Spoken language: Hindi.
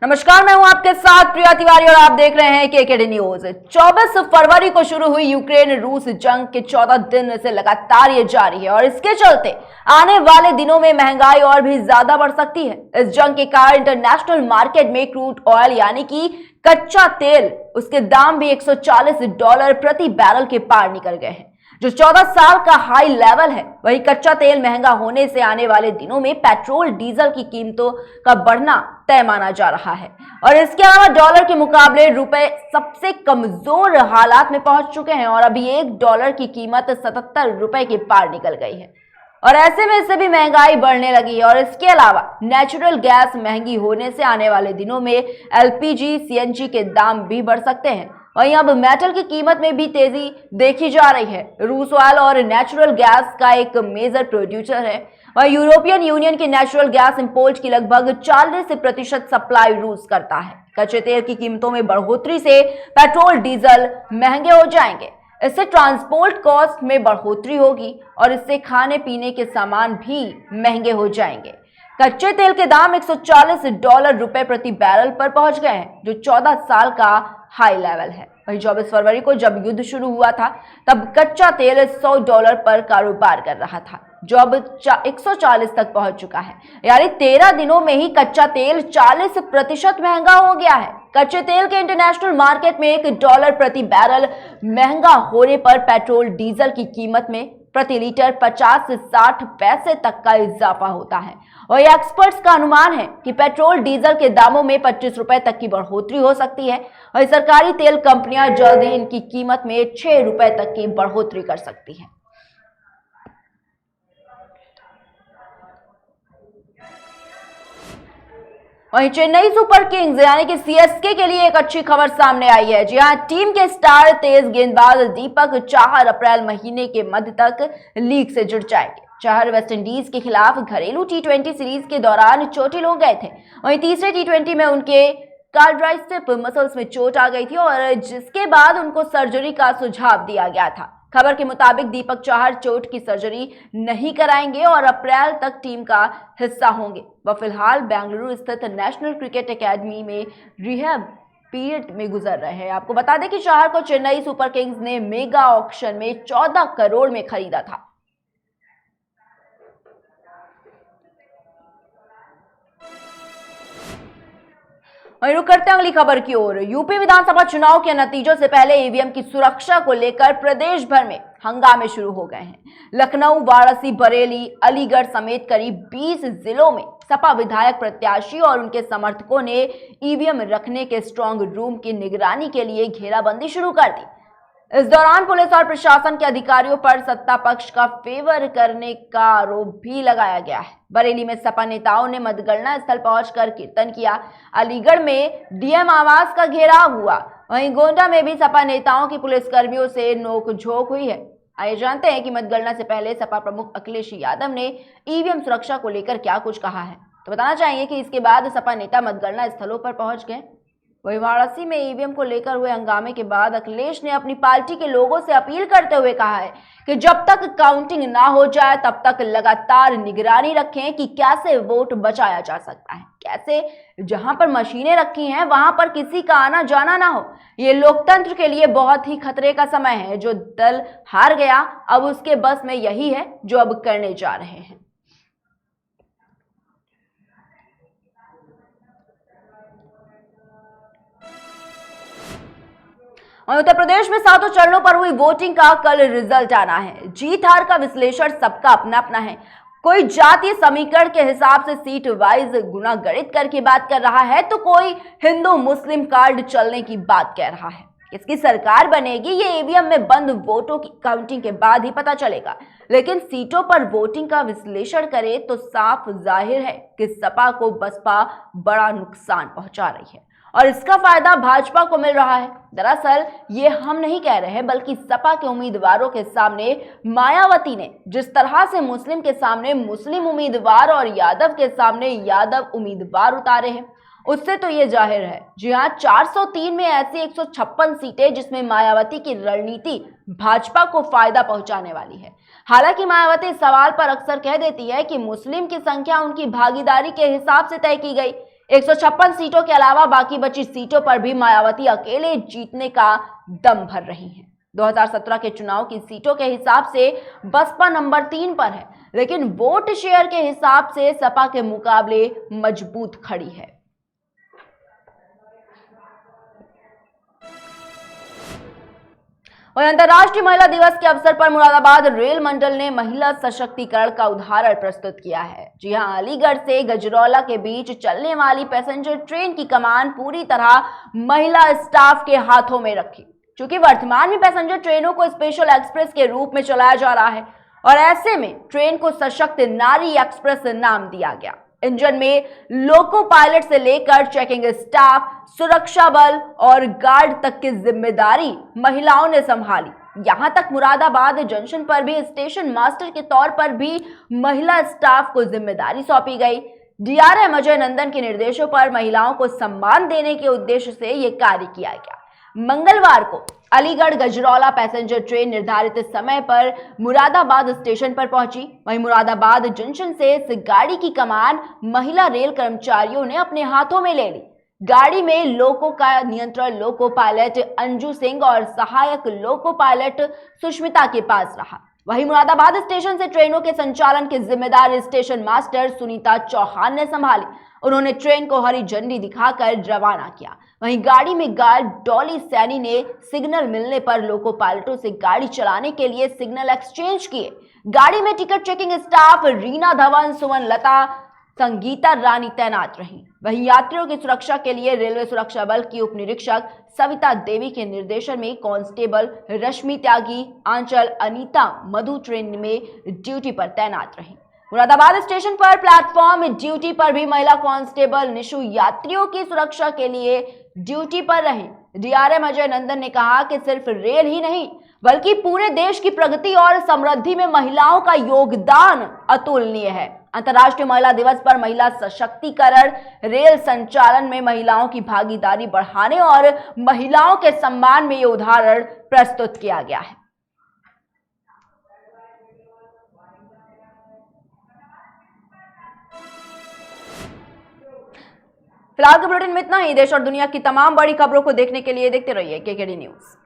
नमस्कार, मैं हूं आपके साथ प्रिया तिवारी और आप देख रहे हैं केकेडी न्यूज। 24 फरवरी को शुरू हुई यूक्रेन रूस जंग के 14 दिन से लगातार ये जारी है और इसके चलते आने वाले दिनों में महंगाई और भी ज्यादा बढ़ सकती है। इस जंग के कारण इंटरनेशनल मार्केट में क्रूड ऑयल यानी कि कच्चा तेल उसके दाम भी $140 प्रति बैरल के पार निकल गए हैं, जो 14 साल का हाई लेवल है। वहीं कच्चा तेल महंगा होने से आने वाले दिनों में पेट्रोल डीजल की कीमतों का बढ़ना तय माना जा रहा है और इसके अलावा डॉलर के मुकाबले रुपए सबसे कमजोर हालात में पहुंच चुके हैं और अभी $1 की कीमत $77 के पार निकल गई है और ऐसे में इससे भी महंगाई बढ़ने लगी है। और इसके अलावा नेचुरल गैस महंगी होने से आने वाले दिनों में एलपीजी सीएनजी के दाम भी बढ़ सकते हैं। वहीं अब मेटल की कीमत में भी तेजी देखी जा रही है। रूस ऑयल और नेचुरल गैस का एक मेजर प्रोड्यूसर है। वहीं यूरोपियन यूनियन की नेचुरल गैस इंपोर्ट की लगभग 40% सप्लाई रूस करता है। कच्चे तेल की कीमतों में बढ़ोतरी से पेट्रोल डीजल महंगे हो जाएंगे, इससे ट्रांसपोर्ट कॉस्ट में बढ़ोतरी होगी और इससे खाने पीने के सामान भी महंगे हो जाएंगे। कच्चे तेल के दाम $140 प्रति बैरल पर पहुंच गए हैं, जो 14 साल का हाई लेवल है। वहीं 24 फरवरी को जब युद्ध शुरू हुआ था तब कच्चा तेल $100 पर कारोबार कर रहा था, जो अब 140 तक पहुंच चुका है। यानी 13 दिनों में ही कच्चा तेल 40% महंगा हो गया है। कच्चे तेल के इंटरनेशनल मार्केट में $1 प्रति बैरल महंगा होने पर पेट्रोल डीजल की कीमत में प्रति लीटर 50 से 60 पैसे तक का इजाफा होता है और एक्सपर्ट्स का अनुमान है कि पेट्रोल डीजल के दामों में $25 तक की बढ़ोतरी हो सकती है और सरकारी तेल कंपनियां जल्द ही इनकी कीमत में $6 तक की बढ़ोतरी कर सकती हैं। वहीं चेन्नई सुपर किंग्स यानी कि सीएसके के लिए एक अच्छी खबर सामने आई है। जी हां, टीम के स्टार तेज गेंदबाज दीपक चाहर अप्रैल महीने के मध्य तक लीग से जुड़ जाएंगे। चाहर वेस्टइंडीज के खिलाफ घरेलू T20 सीरीज के दौरान चोटिल हो गए थे। वहीं तीसरे T20 में उनके क्वाड्राइसेप मसल्स में चोट आ गई थी और जिसके बाद उनको सर्जरी का सुझाव दिया गया था। खबर के मुताबिक दीपक चाहर चोट की सर्जरी नहीं कराएंगे और अप्रैल तक टीम का हिस्सा होंगे। वह फिलहाल बेंगलुरु स्थित नेशनल क्रिकेट एकेडमी में रिहैब पीरियड में गुजर रहे हैं। आपको बता दें कि चाहर को चेन्नई सुपर किंग्स ने मेगा ऑक्शन में 14 करोड़ में खरीदा था। वहीं रुक करते हैं अगली खबर की ओर। यूपी विधानसभा चुनाव के नतीजों से पहले ईवीएम की सुरक्षा को लेकर प्रदेश भर में हंगामे शुरू हो गए हैं। लखनऊ, वाराणसी, बरेली, अलीगढ़ समेत करीब 20 जिलों में सपा विधायक प्रत्याशी और उनके समर्थकों ने ईवीएम रखने के स्ट्रांग रूम की निगरानी के लिए घेराबंदी शुरू कर दी। इस दौरान पुलिस और प्रशासन के अधिकारियों पर सत्ता पक्ष का फेवर करने का आरोप भी लगाया गया है। बरेली में सपा नेताओं ने मतगणना स्थल पहुंचकर कीर्तन किया। अलीगढ़ में डीएम आवास का घेराव हुआ। वहीं गोंडा में भी सपा नेताओं की पुलिसकर्मियों से नोकझोंक हुई है। आइए जानते हैं कि मतगणना से पहले सपा प्रमुख अखिलेश यादव ने ईवीएम सुरक्षा को लेकर क्या कुछ कहा है। तो बताना चाहिए कि इसके बाद सपा नेता मतगणना स्थलों पर पहुंच गए। वहीं वाराणसी में ईवीएम को लेकर हुए हंगामे के बाद अखिलेश ने अपनी पार्टी के लोगों से अपील करते हुए कहा है कि जब तक काउंटिंग ना हो जाए तब तक लगातार निगरानी रखें कि कैसे वोट बचाया जा सकता है, कैसे जहां पर मशीनें रखी हैं वहां पर किसी का आना जाना ना हो। ये लोकतंत्र के लिए बहुत ही खतरे का समय है। जो दल हार गया अब उसके बस में यही है जो अब करने जा रहे हैं। और उत्तर प्रदेश में 7 चरणों पर हुई वोटिंग का कल रिजल्ट आना है। जीत हार का विश्लेषण सबका अपना अपना है। कोई जातीय समीकरण के हिसाब से सीट वाइज गुना गणित करके बात कर रहा है तो कोई हिंदू मुस्लिम कार्ड चलने की बात कह रहा है। किसकी सरकार बनेगी ये ईवीएम में बंद वोटों की काउंटिंग के बाद ही पता चलेगा, लेकिन सीटों पर वोटिंग का विश्लेषण करें तो साफ जाहिर है कि सपा को बसपा बड़ा नुकसान पहुंचा रही है और इसका फायदा भाजपा को मिल रहा है। दरअसल ये हम नहीं कह रहे हैं बल्कि सपा के उम्मीदवारों के सामने मायावती ने जिस तरह से मुस्लिम के सामने मुस्लिम उम्मीदवार और यादव के सामने यादव उम्मीदवार उतारे हैं उससे तो ये जाहिर है। जी हाँ, 403 में ऐसी 156 सीटें जिसमें मायावती की रणनीति भाजपा को फायदा पहुंचाने वाली है। हालांकि मायावती इस सवाल पर अक्सर कह देती है कि मुस्लिम की संख्या उनकी भागीदारी के हिसाब से तय की गई। 156 सीटों के अलावा बाकी बची सीटों पर भी मायावती अकेले जीतने का दम भर रही हैं। 2017 के चुनाव की सीटों के हिसाब से बसपा नंबर 3 पर है, लेकिन वोट शेयर के हिसाब से सपा के मुकाबले मजबूत खड़ी है। और अंतर्राष्ट्रीय महिला दिवस के अवसर पर मुरादाबाद रेल मंडल ने महिला सशक्तिकरण का उदाहरण प्रस्तुत किया है। जी हां, अलीगढ़ से गजरौला के बीच चलने वाली पैसेंजर ट्रेन की कमान पूरी तरह महिला स्टाफ के हाथों में रखी। क्योंकि वर्तमान में पैसेंजर ट्रेनों को स्पेशल एक्सप्रेस के रूप में चलाया जा रहा है और ऐसे में ट्रेन को सशक्त नारी एक्सप्रेस नाम दिया गया। इंजन में लोको पायलट से लेकर चेकिंग स्टाफ, सुरक्षा बल और गार्ड तक की जिम्मेदारी महिलाओं ने संभाली। यहां तक मुरादाबाद जंक्शन पर भी स्टेशन मास्टर के तौर पर भी महिला स्टाफ को जिम्मेदारी सौंपी गई। डीआरएम अजय नंदन के निर्देशों पर महिलाओं को सम्मान देने के उद्देश्य से यह कार्य किया गया। मंगलवार को अलीगढ़ गजरौला पैसेंजर ट्रेन निर्धारित समय पर मुरादाबाद स्टेशन पर पहुंची। वहीं मुरादाबाद जंक्शन से इस गाड़ी की कमान महिला रेल कर्मचारियों ने अपने हाथों में ले ली। गाड़ी में लोको का नियंत्रण लोको पायलट अंजू सिंह और सहायक लोको पायलट सुष्मिता के पास रहा। वहीं मुरादाबाद स्टेशन से ट्रेनों के संचालन की जिम्मेदारी स्टेशन मास्टर सुनीता चौहान ने संभाली। उन्होंने ट्रेन को हरी झंडी दिखाकर रवाना किया। वहीं गाड़ी में गार्ड डॉली सैनी ने सिग्नल मिलने पर लोको पायलटों से गाड़ी चलाने के लिए सिग्नल एक्सचेंज किए। गाड़ी में ticket checking staff Reena Dhawan, Suman Lata, Sangeeta Rani तैनात रहीं। वहीं यात्रियों की सुरक्षा के लिए रेलवे सुरक्षा बल की उप निरीक्षक सविता देवी के निर्देशन में कांस्टेबल रश्मि त्यागी, आंचल, अनीता मधु ट्रेन में ड्यूटी पर तैनात रहीं। मुरादाबाद स्टेशन पर प्लेटफॉर्म ड्यूटी पर भी महिला कांस्टेबल निशु यात्रियों की सुरक्षा के लिए ड्यूटी पर रहे। डीआरएम अजय नंदन ने कहा कि सिर्फ रेल ही नहीं बल्कि पूरे देश की प्रगति और समृद्धि में महिलाओं का योगदान अतुलनीय है। अंतर्राष्ट्रीय महिला दिवस पर महिला सशक्तिकरण, रेल संचालन में महिलाओं की भागीदारी बढ़ाने और महिलाओं के सम्मान में ये उदाहरण प्रस्तुत किया गया है। फिलहाल के बुलेटिन में इतना ही। देश और दुनिया की तमाम बड़ी खबरों को देखने के लिए देखते रहिए केकेडी न्यूज।